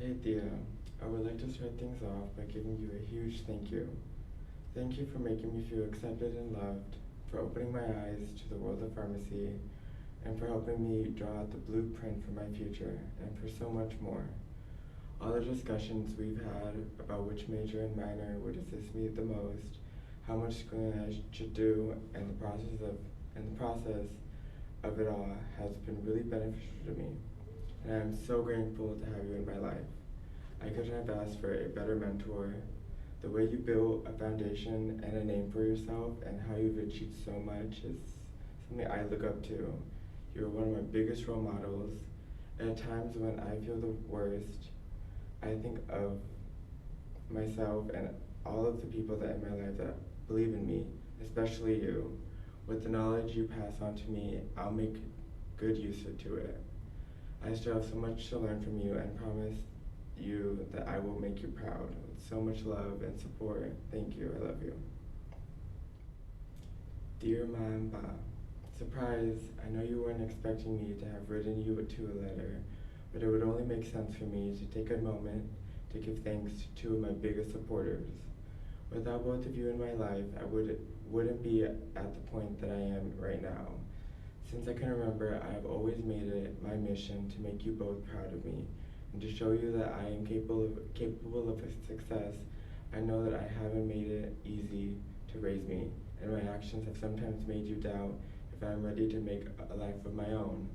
Hey Thea, I would like to start things off by giving you a huge thank you. Thank you for making me feel accepted and loved, for opening my eyes to the world of pharmacy, and for helping me draw out the blueprint for my future, and for so much more. All the discussions we've had about which major and minor would assist me the most, how much schooling I should do, and the process of it all has been really beneficial to me, and I am so grateful to have you in my life. I couldn't have asked for a better mentor. The way you built a foundation and a name for yourself and how you've achieved so much is something I look up to. You're one of my biggest role models. At times when I feel the worst, I think of myself and all of the people that in my life that believe in me, especially you. With the knowledge you pass on to me, I'll make good use to it. I still have so much to learn from you and promise you that I will make you proud. With so much love and support. Thank you. I love you. Dear Ma and Ba, surprise, I know you weren't expecting me to have written you a letter, but it would only make sense for me to take a moment to give thanks to two of my biggest supporters. Without both of you in my life, wouldn't be at the point that I am right now. Since I can remember, I have always made it my mission to make you both proud of me and to show you that I am capable of success. I know that I haven't made it easy to raise me, and my actions have sometimes made you doubt if I am ready to make a life of my own.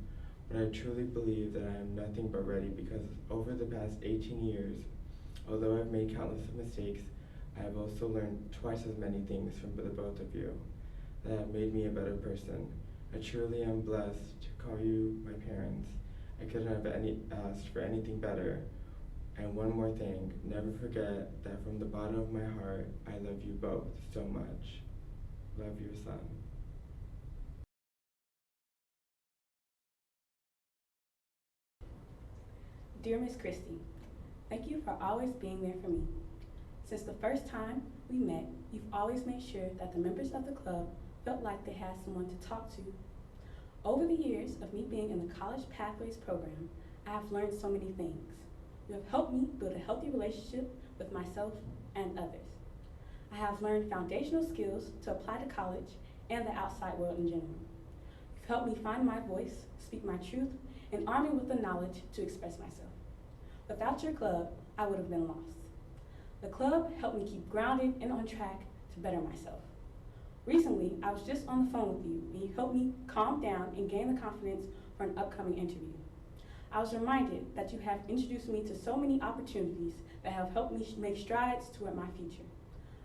But I truly believe that I am nothing but ready because over the past 18 years, although I've made countless mistakes, I have also learned twice as many things from the both of you that have made me a better person. I truly am blessed to call you my parents. I couldn't have asked for anything better. And one more thing, never forget that from the bottom of my heart, I love you both so much. Love, your son. Dear Miss Christie, thank you for always being there for me. Since the first time we met, you've always made sure that the members of the club felt like they had someone to talk to. Over the years of me being in the College Pathways program, I have learned so many things. You have helped me build a healthy relationship with myself and others. I have learned foundational skills to apply to college and the outside world in general. You've helped me find my voice, speak my truth, and arm me with the knowledge to express myself. Without your club, I would have been lost. The club helped me keep grounded and on track to better myself. Recently, I was just on the phone with you, and you helped me calm down and gain the confidence for an upcoming interview. I was reminded that you have introduced me to so many opportunities that have helped me make strides toward my future.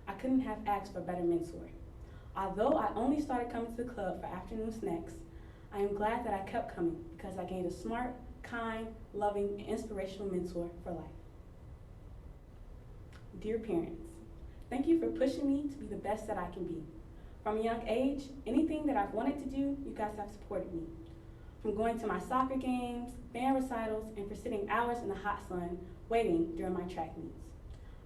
I couldn't have asked for a better mentor. Although I only started coming to the club for afternoon snacks, I am glad that I kept coming because I gained a smart, kind, loving, and inspirational mentor for life. Dear parents, thank you for pushing me to be the best that I can be. From a young age, anything that I've wanted to do, you guys have supported me. From going to my soccer games, band recitals, and for sitting hours in the hot sun waiting during my track meets.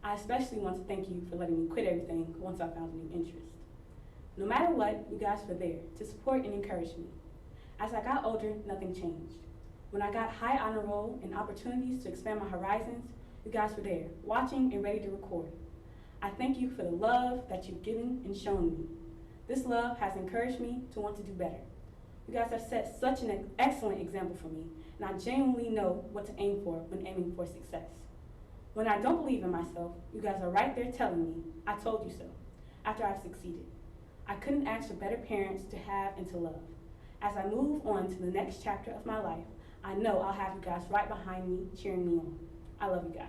I especially want to thank you for letting me quit everything once I found a new interest. No matter what, you guys were there to support and encourage me. As I got older, nothing changed. When I got high honor roll and opportunities to expand my horizons, you guys were there, watching and ready to record. I thank you for the love that you've given and shown me. This love has encouraged me to want to do better. You guys have set such an excellent example for me, and I genuinely know what to aim for when aiming for success. When I don't believe in myself, you guys are right there telling me, I told you so, after I've succeeded. I couldn't ask for better parents to have and to love. As I move on to the next chapter of my life, I know I'll have you guys right behind me, cheering me on. I love you guys.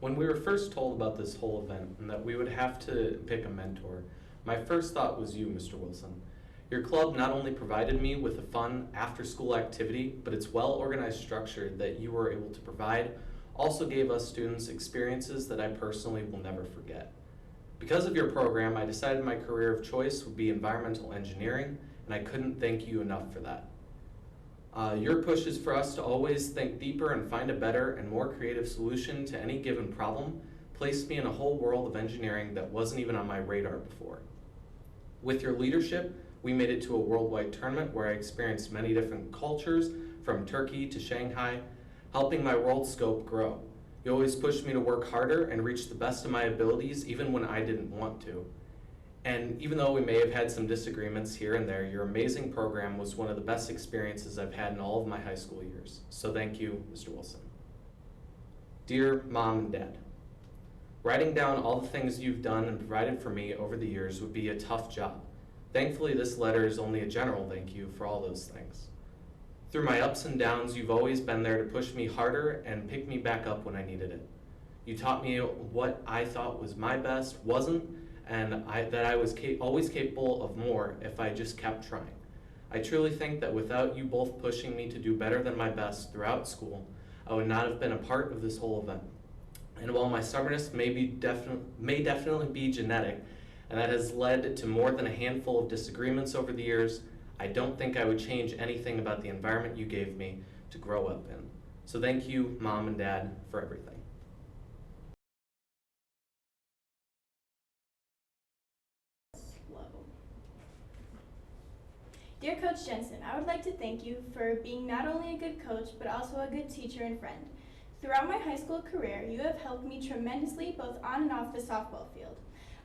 When we were first told about this whole event and that we would have to pick a mentor, my first thought was you, Mr. Wilson. Your club not only provided me with a fun after-school activity, but its well-organized structure that you were able to provide also gave us students experiences that I personally will never forget. Because of your program, I decided my career of choice would be environmental engineering, and I couldn't thank you enough for that. Your push is for us to always think deeper and find a better and more creative solution to any given problem placed me in a whole world of engineering that wasn't even on my radar before. With your leadership, We made it to a worldwide tournament where I experienced many different cultures, from Turkey to Shanghai, helping my world scope grow. You always pushed me to work harder and reach the best of my abilities even when I didn't want to. And even though we may have had some disagreements here and there, your amazing program was one of the best experiences I've had in all of my high school years. So thank you, Mr. Wilson. Dear Mom and Dad, writing down all the things you've done and provided for me over the years would be a tough job. Thankfully, this letter is only a general thank you for all those things. Through my ups and downs, you've always been there to push me harder and pick me back up when I needed it. You taught me what I thought was my best wasn't, and that I was always capable of more if I just kept trying. I truly think that without you both pushing me to do better than my best throughout school, I would not have been a part of this whole event. And while my stubbornness may definitely be genetic, and that has led to more than a handful of disagreements over the years, I don't think I would change anything about the environment you gave me to grow up in. So thank you, Mom and Dad, for everything. Dear Coach Jensen, I would like to thank you for being not only a good coach, but also a good teacher and friend. Throughout my high school career, you have helped me tremendously both on and off the softball field.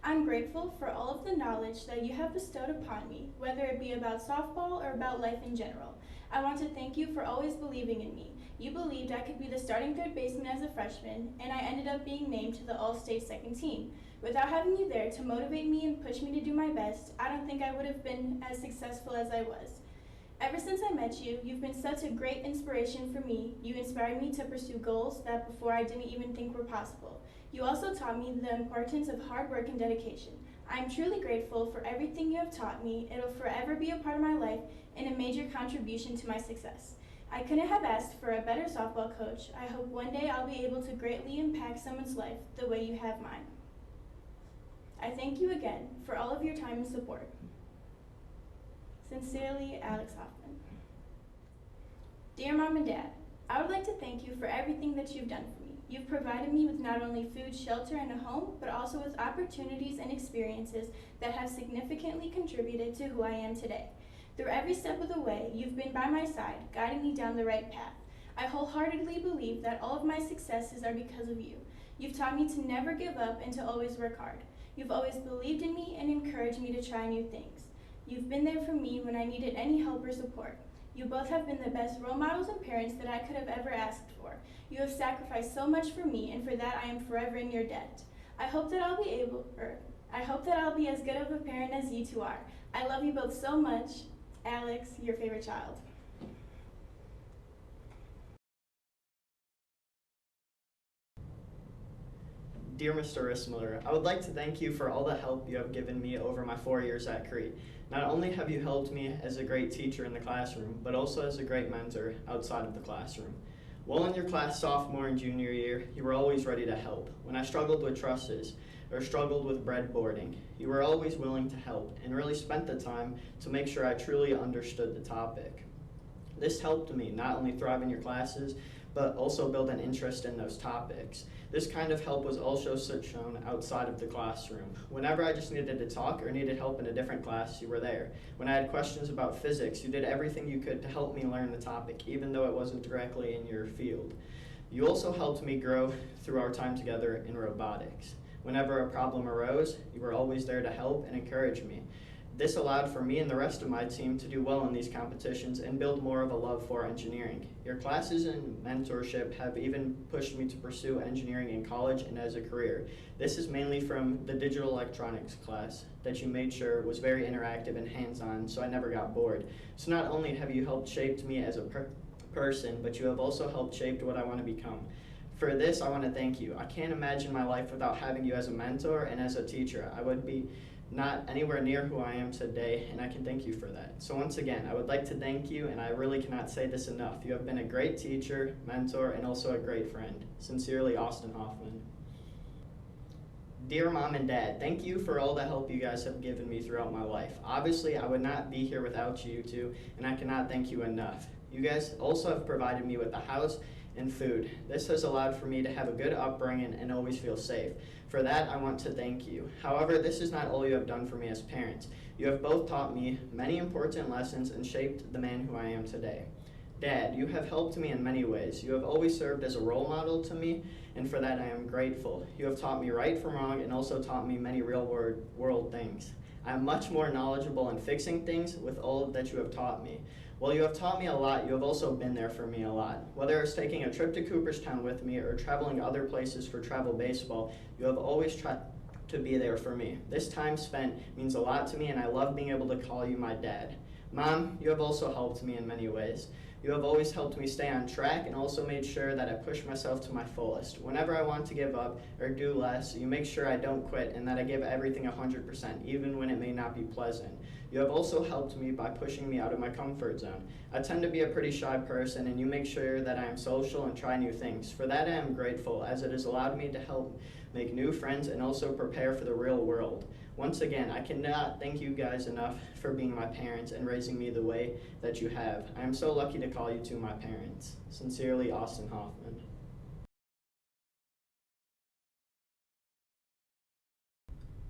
I'm grateful for all of the knowledge that you have bestowed upon me, whether it be about softball or about life in general. I want to thank you for always believing in me. You believed I could be the starting third baseman as a freshman, and I ended up being named to the All-State second team. Without having you there to motivate me and push me to do my best, I don't think I would have been as successful as I was. Ever since I met you, you've been such a great inspiration for me. You inspired me to pursue goals that before I didn't even think were possible. You also taught me the importance of hard work and dedication. I'm truly grateful for everything you have taught me. It'll forever be a part of my life and a major contribution to my success. I couldn't have asked for a better softball coach. I hope one day I'll be able to greatly impact someone's life the way you have mine. I thank you again for all of your time and support. Sincerely, Alex Hoffman. Dear Mom and Dad, I would like to thank you for everything that you've done for me. You've provided me with not only food, shelter, and a home, but also with opportunities and experiences that have significantly contributed to who I am today. Through every step of the way, you've been by my side, guiding me down the right path. I wholeheartedly believe that all of my successes are because of you. You've taught me to never give up and to always work hard. You've always believed in me and encouraged me to try new things. You've been there for me when I needed any help or support. You both have been the best role models and parents that I could have ever asked for. You have sacrificed so much for me, and for that I am forever in your debt. I hope that I'll be as good of a parent as you two are. I love you both so much. Alex, your favorite child. Dear Mr. Rissmiller, I would like to thank you for all the help you have given me over my 4 years at Crete. Not only have you helped me as a great teacher in the classroom, but also as a great mentor outside of the classroom. While in your class sophomore and junior year, you were always ready to help. When I struggled with trusses or struggled with breadboarding, you were always willing to help and really spent the time to make sure I truly understood the topic. This helped me not only thrive in your classes, but also build an interest in those topics. This kind of help was also shown outside of the classroom. Whenever I just needed to talk or needed help in a different class, you were there. When I had questions about physics, you did everything you could to help me learn the topic, even though it wasn't directly in your field. You also helped me grow through our time together in robotics. Whenever a problem arose, you were always there to help and encourage me. This allowed for me and the rest of my team to do well in these competitions and build more of a love for engineering. Your classes and mentorship have even pushed me to pursue engineering in college and as a career. This is mainly from the digital electronics class that you made sure was very interactive and hands-on, so I never got bored. So not only have you helped shape me as a person, but you have also helped shape what I want to become. For this, I want to thank you. I can't imagine my life without having you as a mentor and as a teacher. I would be not anywhere near who I am today, and I can thank you for that. So once again, I would like to thank you, and I really cannot say this enough. You have been a great teacher, mentor, and also a great friend. Sincerely, Austin Hoffman. Dear Mom and Dad, thank you for all the help you guys have given me throughout my life. Obviously, I would not be here without you two, and I cannot thank you enough. You guys also have provided me with a house and food. This has allowed for me to have a good upbringing and always feel safe. For that, I want to thank you. However, this is not all you have done for me as parents. You have both taught me many important lessons and shaped the man who I am today. Dad, you have helped me in many ways. You have always served as a role model to me, and for that I am grateful. You have taught me right from wrong and also taught me many real-world things. I am much more knowledgeable in fixing things with all that you have taught me. While you have taught me a lot, you have also been there for me a lot. Whether it's taking a trip to Cooperstown with me or traveling other places for travel baseball, you have always tried to be there for me. This time spent means a lot to me, and I love being able to call you my dad. Mom, you have also helped me in many ways. You have always helped me stay on track and also made sure that I push myself to my fullest. Whenever I want to give up or do less, you make sure I don't quit and that I give everything 100%, even when it may not be pleasant. You have also helped me by pushing me out of my comfort zone. I tend to be a pretty shy person, and you make sure that I am social and try new things. For that I am grateful, as it has allowed me to help make new friends and also prepare for the real world. Once again, I cannot thank you guys enough for being my parents and raising me the way that you have. I am so lucky to call you two my parents. Sincerely, Austin Hoffman.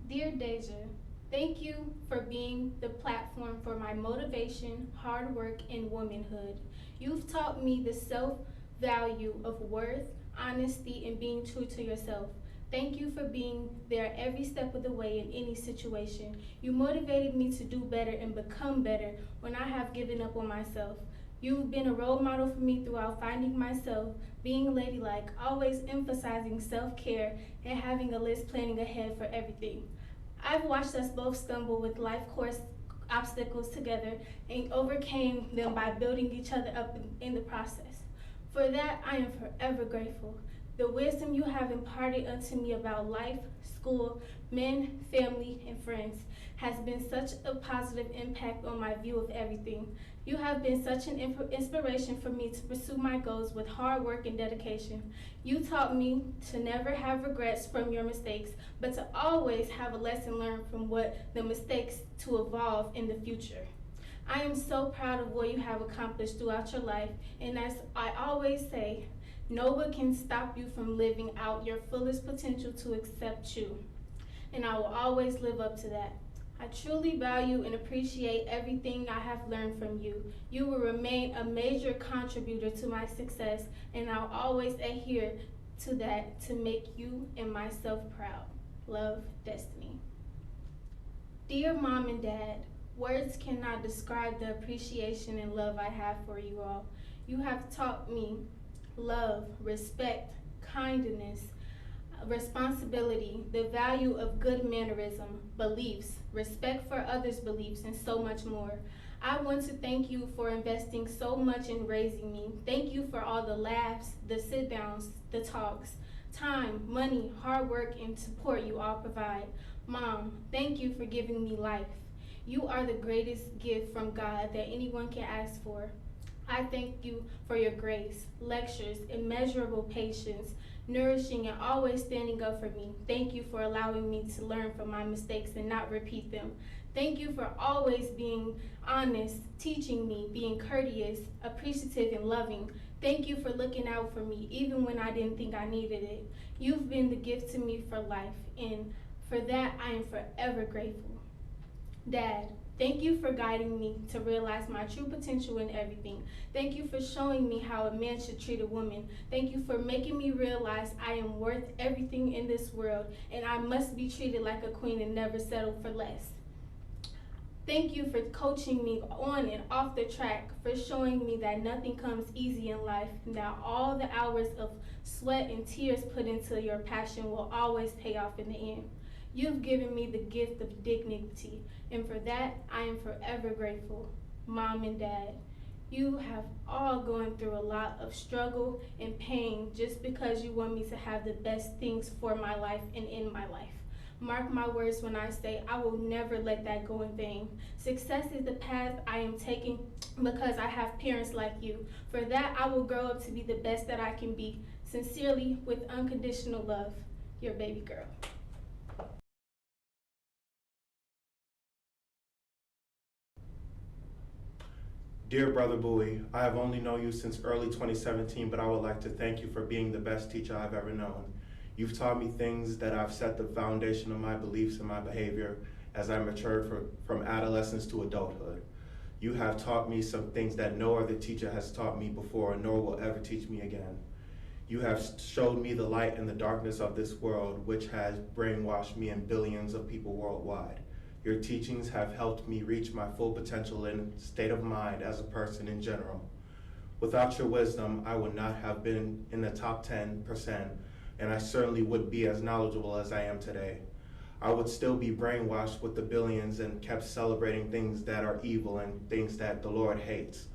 Dear Deja, thank you for being the platform for my motivation, hard work, and womanhood. You've taught me the self-value of worth, honesty, and being true to yourself. Thank you for being there every step of the way in any situation. You motivated me to do better and become better when I have given up on myself. You've been a role model for me throughout finding myself, being ladylike, always emphasizing self-care, and having a list planning ahead for everything. I've watched us both stumble with life course obstacles together and overcame them by building each other up in the process. For that, I am forever grateful. The wisdom you have imparted unto me about life, school, men, family, and friends has been such a positive impact on my view of everything. You have been such an inspiration for me to pursue my goals with hard work and dedication. You taught me to never have regrets from your mistakes, but to always have a lesson learned from the mistakes to evolve in the future. I am so proud of what you have accomplished throughout your life, and as I always say, no one can stop you from living out your fullest potential to accept you, and I will always live up to that. I truly value and appreciate everything I have learned from you. You will remain a major contributor to my success, and I'll always adhere to that to make you and myself proud. Love, Destiny. Dear Mom and Dad, words cannot describe the appreciation and love I have for you all. You have taught me love, respect, kindness, responsibility, the value of good mannerism, beliefs, respect for others' beliefs, and so much more. I want to thank you for investing so much in raising me. Thank you for all the laughs, the sit-downs, the talks, time, money, hard work, and support you all provide. Mom, thank you for giving me life. You are the greatest gift from God that anyone can ask for. I thank you for your grace, lectures, immeasurable patience, nourishing and always standing up for me. Thank you for allowing me to learn from my mistakes and not repeat them. Thank you for always being honest, teaching me, being courteous, appreciative, and loving. Thank you for looking out for me even when I didn't think I needed it. You've been the gift to me for life, and for that I am forever grateful. Dad, thank you for guiding me to realize my true potential in everything. Thank you for showing me how a man should treat a woman. Thank you for making me realize I am worth everything in this world, and I must be treated like a queen and never settle for less. Thank you for coaching me on and off the track, for showing me that nothing comes easy in life, and that all the hours of sweat and tears put into your passion will always pay off in the end. You've given me the gift of dignity, and for that, I am forever grateful. Mom and Dad, you have all gone through a lot of struggle and pain just because you want me to have the best things for my life and in my life. Mark my words when I say I will never let that go in vain. Success is the path I am taking because I have parents like you. For that, I will grow up to be the best that I can be. Sincerely, with unconditional love, your baby girl. Dear Brother Bowie, I have only known you since early 2017, but I would like to thank you for being the best teacher I've ever known. You've taught me things that I've set the foundation of my beliefs and my behavior as I matured from adolescence to adulthood. You have taught me some things that no other teacher has taught me before, nor will ever teach me again. You have showed me the light in the darkness of this world, which has brainwashed me and billions of people worldwide. Your teachings have helped me reach my full potential and state of mind as a person in general. Without your wisdom, I would not have been in the top 10%, and I certainly wouldn't be as knowledgeable as I am today. I would still be brainwashed with the billions and kept celebrating things that are evil and things that the Lord hates.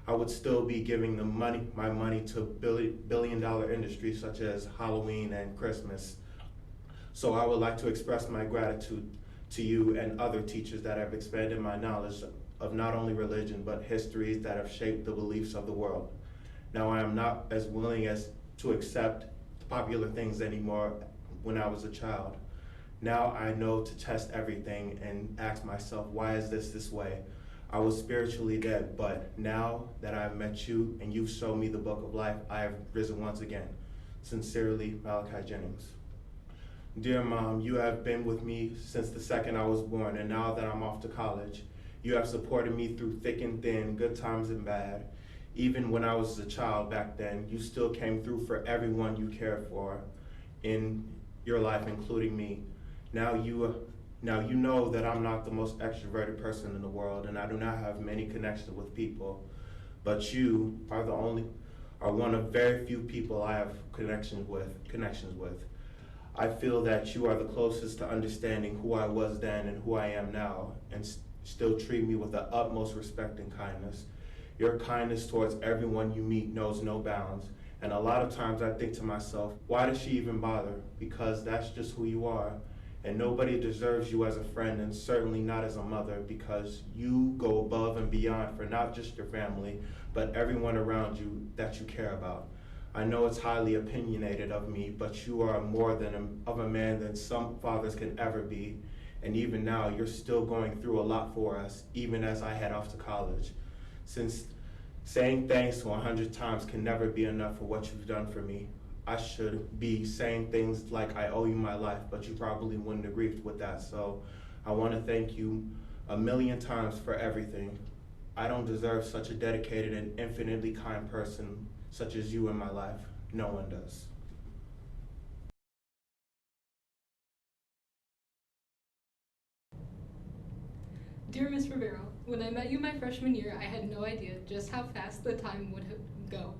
I would still be giving my money to billion-dollar industries such as Halloween and Christmas. So I would like to express my gratitude to you and other teachers that have expanded my knowledge of not only religion, but histories that have shaped the beliefs of the world. Now I am not as willing as to accept popular things anymore when I was a child. Now I know to test everything and ask myself, why is this way? I was spiritually dead, but now that I've met you and you've shown me the book of life, I have risen once again. Sincerely, Malachi Jennings. Dear Mom, you have been with me since the second I was born, and now that I'm off to college, you have supported me through thick and thin, good times and bad. Even when I was a child back then, you still came through for everyone you cared for in your life, including me. Now you know that I'm not the most extroverted person in the world, and I do not have many connections with people, but you are one of very few people I have connections with. I feel that you are the closest to understanding who I was then and who I am now, and still treat me with the utmost respect and kindness. Your kindness towards everyone you meet knows no bounds, and a lot of times I think to myself, why does she even bother? Because that's just who you are. And nobody deserves you as a friend, and certainly not as a mother, because you go above and beyond for not just your family, but everyone around you that you care about. I know it's highly opinionated of me, but you are more of a man than some fathers can ever be. And even now, you're still going through a lot for us, even as I head off to college. Since saying thanks 100 times can never be enough for what you've done for me, I should be saying things like I owe you my life, but you probably wouldn't agree with that. So I want to thank you 1,000,000 times for everything. I don't deserve such a dedicated and infinitely kind person such as you in my life. No one does. Dear Ms. Rivero, when I met you my freshman year, I had no idea just how fast the time would go.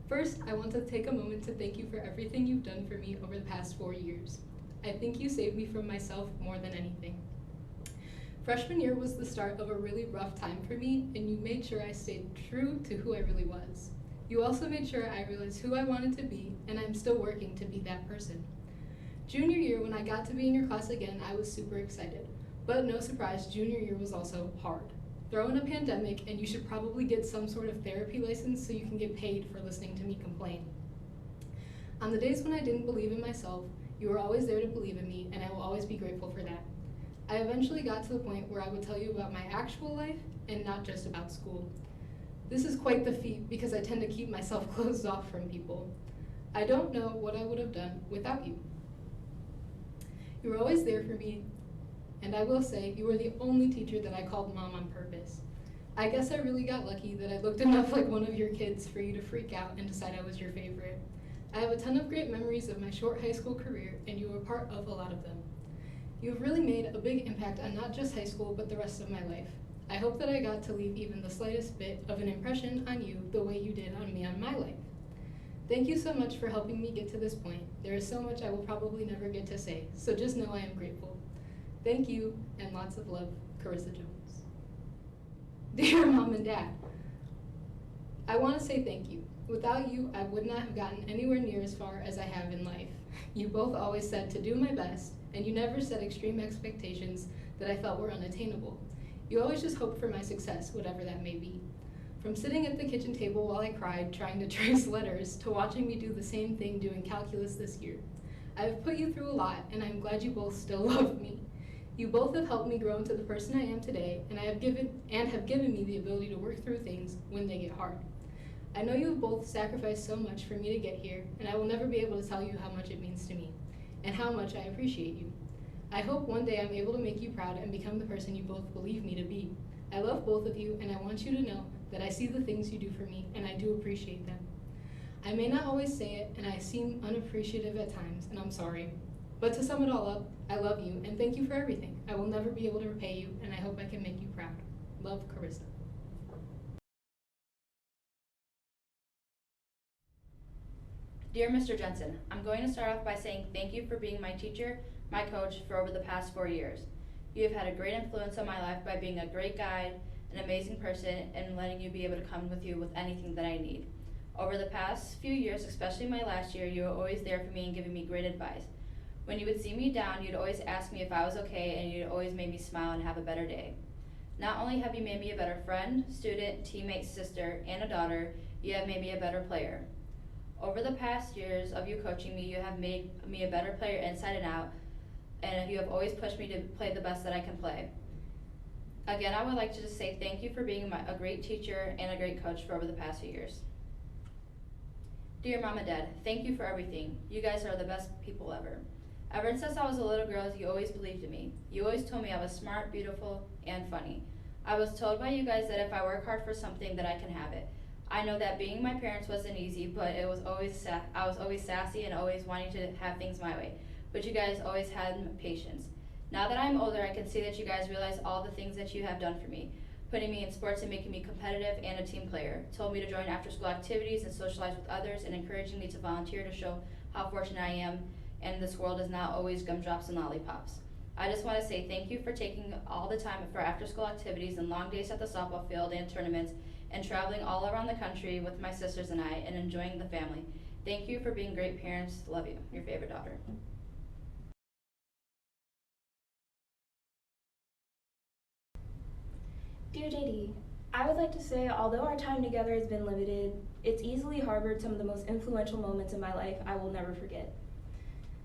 First, I want to take a moment to thank you for everything you've done for me over the past 4 years. I think you saved me from myself more than anything. Freshman year was the start of a really rough time for me, and you made sure I stayed true to who I really was. You also made sure I realized who I wanted to be, and I'm still working to be that person. Junior year, when I got to be in your class again, I was super excited. But no surprise, junior year was also hard. Throw in a pandemic, and you should probably get some sort of therapy license so you can get paid for listening to me complain. On the days when I didn't believe in myself, you were always there to believe in me, and I will always be grateful for that. I eventually got to the point where I would tell you about my actual life and not just about school. This is quite the feat because I tend to keep myself closed off from people. I don't know what I would have done without you. You were always there for me, and I will say you were the only teacher that I called Mom on purpose. I guess I really got lucky that I looked enough like one of your kids for you to freak out and decide I was your favorite. I have a ton of great memories of my short high school career, and you were part of a lot of them. You have really made a big impact on not just high school, but the rest of my life. I hope that I got to leave even the slightest bit of an impression on you the way you did on me on my life. Thank you so much for helping me get to this point. There is so much I will probably never get to say, so just know I am grateful. Thank you, and lots of love, Carissa Jones. Dear Mom and Dad, I want to say thank you. Without you, I would not have gotten anywhere near as far as I have in life. You both always said to do my best, and you never set extreme expectations that I felt were unattainable. You always just hoped for my success, whatever that may be. From sitting at the kitchen table while I cried, trying to trace letters, to watching me do the same thing doing calculus this year. I have put you through a lot, and I'm glad you both still love me. You both have helped me grow into the person I am today, and have given me the ability to work through things when they get hard. I know you have both sacrificed so much for me to get here, and I will never be able to tell you how much it means to me. and how much I appreciate you. I hope one day I'm able to make you proud and become the person you both believe me to be. I love both of you, and I want you to know that I see the things you do for me, and I do appreciate them. I may not always say it, and I seem unappreciative at times, and I'm sorry. But to sum it all up, I love you, and thank you for everything. I will never be able to repay you, and I hope I can make you proud. Love, Carissa. Dear Mr. Jensen, I'm going to start off by saying thank you for being my teacher, my coach for over the past 4 years. You have had a great influence on my life by being a great guide, an amazing person, and letting you be able to come with you with anything that I need. Over the past few years, especially my last year, you were always there for me and giving me great advice. When you would see me down, you'd always ask me if I was okay, and you'd always make me smile and have a better day. Not only have you made me a better friend, student, teammate, sister, and a daughter, you have made me a better player. Over the past years of you coaching me, you have made me a better player inside and out, and you have always pushed me to play the best that I can play. Again, I would like to just say thank you for being a great teacher and a great coach for over the past few years. Dear Mom and Dad, thank you for everything. You guys are the best people ever. Ever since I was a little girl, you always believed in me. You always told me I was smart, beautiful, and funny. I was told by you guys that if I work hard for something, that I can have it. I know that being my parents wasn't easy, but I was always sassy and always wanting to have things my way. But you guys always had patience. Now that I'm older, I can see that you guys realize all the things that you have done for me, putting me in sports and making me competitive and a team player, told me to join after-school activities and socialize with others, and encouraging me to volunteer to show how fortunate I am, and this world is not always gumdrops and lollipops. I just want to say thank you for taking all the time for after-school activities and long days at the softball field and tournaments, and traveling all around the country with my sisters and I, and enjoying the family. Thank you for being great parents. Love you. Your favorite daughter. Dear JD, I would like to say, although our time together has been limited, it's easily harbored some of the most influential moments in my life I will never forget.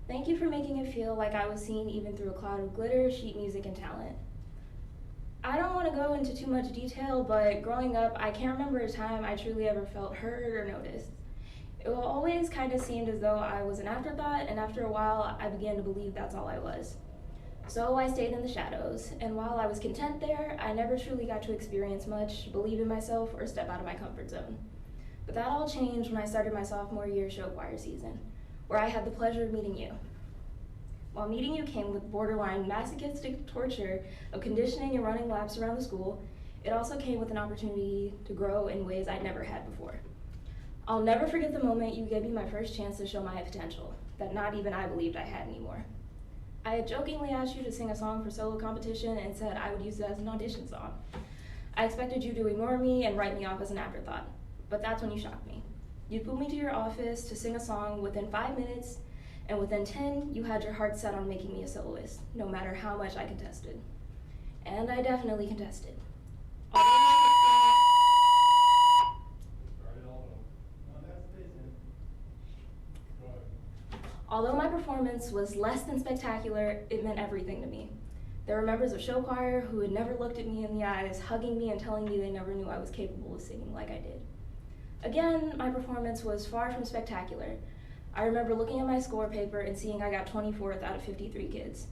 Thank you for making it feel like I was seen even through a cloud of glitter, sheet music, and talent. I don't want to go into too much detail, but growing up, I can't remember a time I truly ever felt heard or noticed. It always kind of seemed as though I was an afterthought, and after a while, I began to believe that's all I was. So I stayed in the shadows, and while I was content there, I never truly got to experience much, believe in myself, or step out of my comfort zone. But that all changed when I started my sophomore year show choir season, where I had the pleasure of meeting you. While meeting you came with borderline masochistic torture of conditioning and running laps around the school, it also came with an opportunity to grow in ways I'd never had before. I'll never forget the moment you gave me my first chance to show my potential, that not even I believed I had anymore. I had jokingly asked you to sing a song for solo competition and said I would use it as an audition song. I expected you to ignore me and write me off as an afterthought, but that's when you shocked me. You pulled me to your office to sing a song within 5 minutes, and within 10, you had your heart set on making me a soloist, no matter how much I contested. And I definitely contested. Although my performance was less than spectacular, it meant everything to me. There were members of show choir who had never looked at me in the eyes, hugging me and telling me they never knew I was capable of singing like I did. Again, my performance was far from spectacular. I remember looking at my score paper and seeing I got 24th out of 53 kids.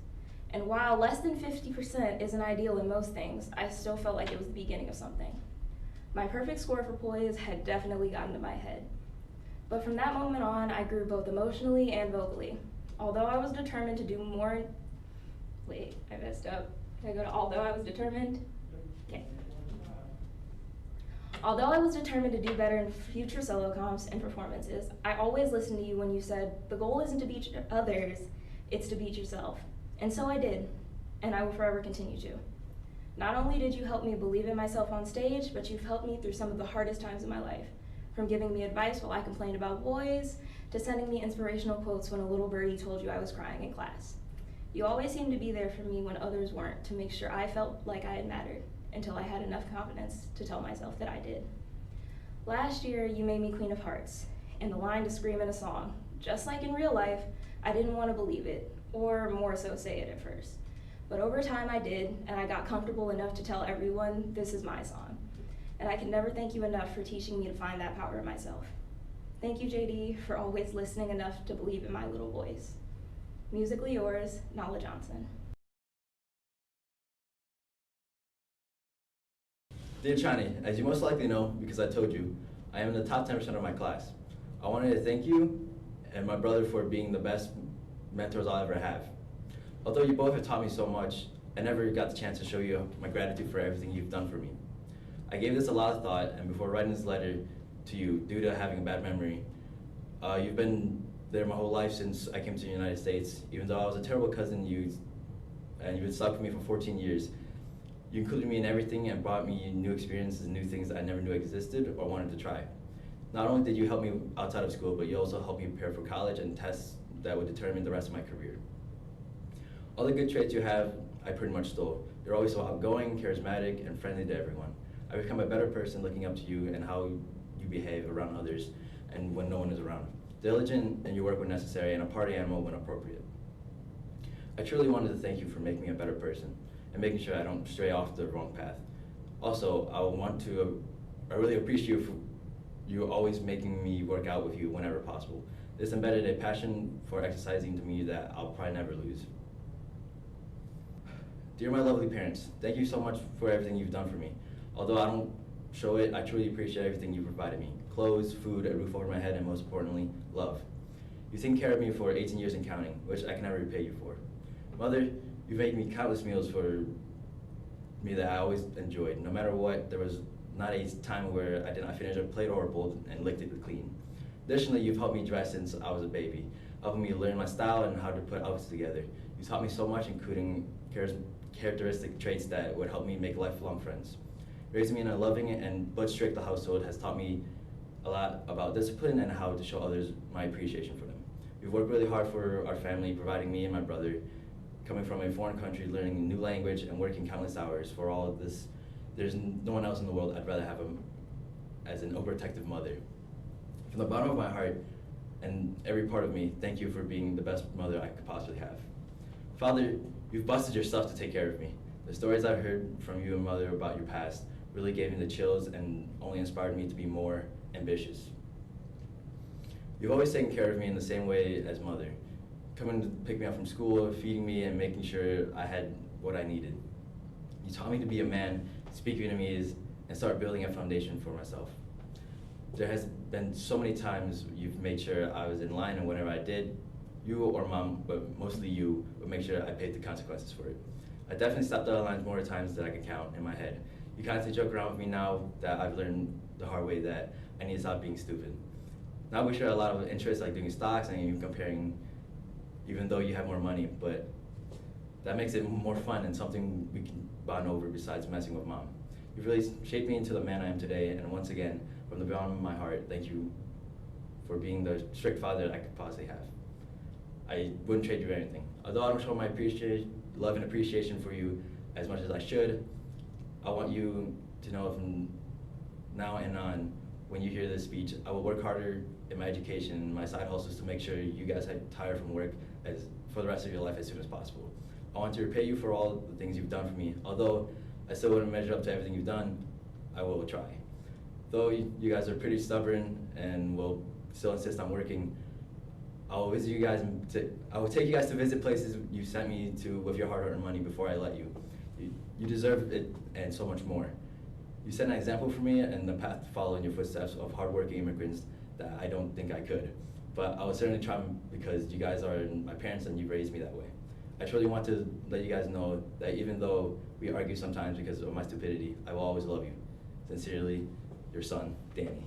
And while less than 50% isn't ideal in most things, I still felt like it was the beginning of something. My perfect score for poise had definitely gotten to my head. But from that moment on, I grew both emotionally and vocally. Although I was determined to do more, wait, I messed up. Can I go to although I was determined? Okay. Although I was determined to do better in future solo comps and performances, I always listened to you when you said, the goal isn't to beat others, it's to beat yourself. And so I did, and I will forever continue to. Not only did you help me believe in myself on stage, but you've helped me through some of the hardest times in my life, from giving me advice while I complained about boys, to sending me inspirational quotes when a little birdie told you I was crying in class. You always seemed to be there for me when others weren't, to make sure I felt like I had mattered, until I had enough confidence to tell myself that I did. Last year, you made me Queen of Hearts, and the line to scream in a song. Just like in real life, I didn't want to believe it, or more so say it at first. But over time I did, and I got comfortable enough to tell everyone, this is my song. And I can never thank you enough for teaching me to find that power in myself. Thank you, JD, for always listening enough to believe in my little voice. Musically yours, Nala Johnson. Dear Chani, as you most likely know, because I told you, I am in the top 10% of my class. I wanted to thank you and my brother for being the best mentors I'll ever have. Although you both have taught me so much, I never got the chance to show you my gratitude for everything you've done for me. I gave this a lot of thought, and before writing this letter to you, due to having a bad memory, you've been there my whole life since I came to the United States. Even though I was a terrible cousin, and you've been stuck with me for 14 years, you included me in everything and brought me new experiences and new things that I never knew existed or wanted to try. Not only did you help me outside of school, but you also helped me prepare for college and tests that would determine the rest of my career. All the good traits you have, I pretty much stole. You're always so outgoing, charismatic, and friendly to everyone. I've become a better person looking up to you and how you behave around others and when no one is around. Diligent in your work when necessary and a party animal when appropriate. I truly wanted to thank you for making me a better person and making sure I don't stray off the wrong path. Also, I really appreciate you always making me work out with you whenever possible. This embedded a passion for exercising to me that I'll probably never lose. Dear my lovely parents, thank you so much for everything you've done for me. Although I don't show it, I truly appreciate everything you provided me. Clothes, food, a roof over my head, and most importantly, love. You've taken care of me for 18 years and counting, which I can never repay you for. Mother, you've made me countless meals for me that I always enjoyed. No matter what, there was not a time where I did not finish a plate or a bowl and licked it clean. Additionally, you've helped me dress since I was a baby, helping me learn my style and how to put outfits together. You taught me so much, including characteristic traits that would help me make lifelong friends. Raising me in a loving but strict household has taught me a lot about discipline and how to show others my appreciation for them. We've worked really hard for our family, providing me and my brother, coming from a foreign country, learning a new language, and working countless hours for all of this. There's no one else in the world I'd rather have him as an overprotective mother. From the bottom of my heart and every part of me, thank you for being the best mother I could possibly have. Father, you've busted yourself to take care of me. The stories I've heard from you and Mother about your past really gave me the chills and only inspired me to be more ambitious. You've always taken care of me in the same way as Mother, coming to pick me up from school, feeding me, and making sure I had what I needed. You taught me to be a man, speak Vietnamese, and start building a foundation for myself. There has been so many times you've made sure I was in line, and whenever I did, you or Mom, but mostly you, would make sure I paid the consequences for it. I definitely stepped out of lines more times than I can count in my head. You constantly joke around with me now that I've learned the hard way that I need to stop being stupid. Now we share a lot of interests like doing stocks and even comparing, even though you have more money, but that makes it more fun and something we can bond over besides messing with Mom. You've really shaped me into the man I am today, and once again, from the bottom of my heart, thank you for being the strict father that I could possibly have. I wouldn't trade you anything. Although I don't show my love and appreciation for you as much as I should, I want you to know from now and on, when you hear this speech, I will work harder in my education and my side hustles to make sure you guys have tired from work for the rest of your life as soon as possible. I want to repay you for all the things you've done for me. Although I still wouldn't measure up to everything you've done, I will try. Though you guys are pretty stubborn and will still insist on working, I will visit you guys. I will take you guys to visit places you sent me to with your hard-earned money before I let you. You deserve it and so much more. You set an example for me and the path to follow in your footsteps of hardworking immigrants that I don't think I could. But I will certainly try because you guys are my parents and you raised me that way. I truly want to let you guys know that even though we argue sometimes because of my stupidity, I will always love you. Sincerely, your son, Danny.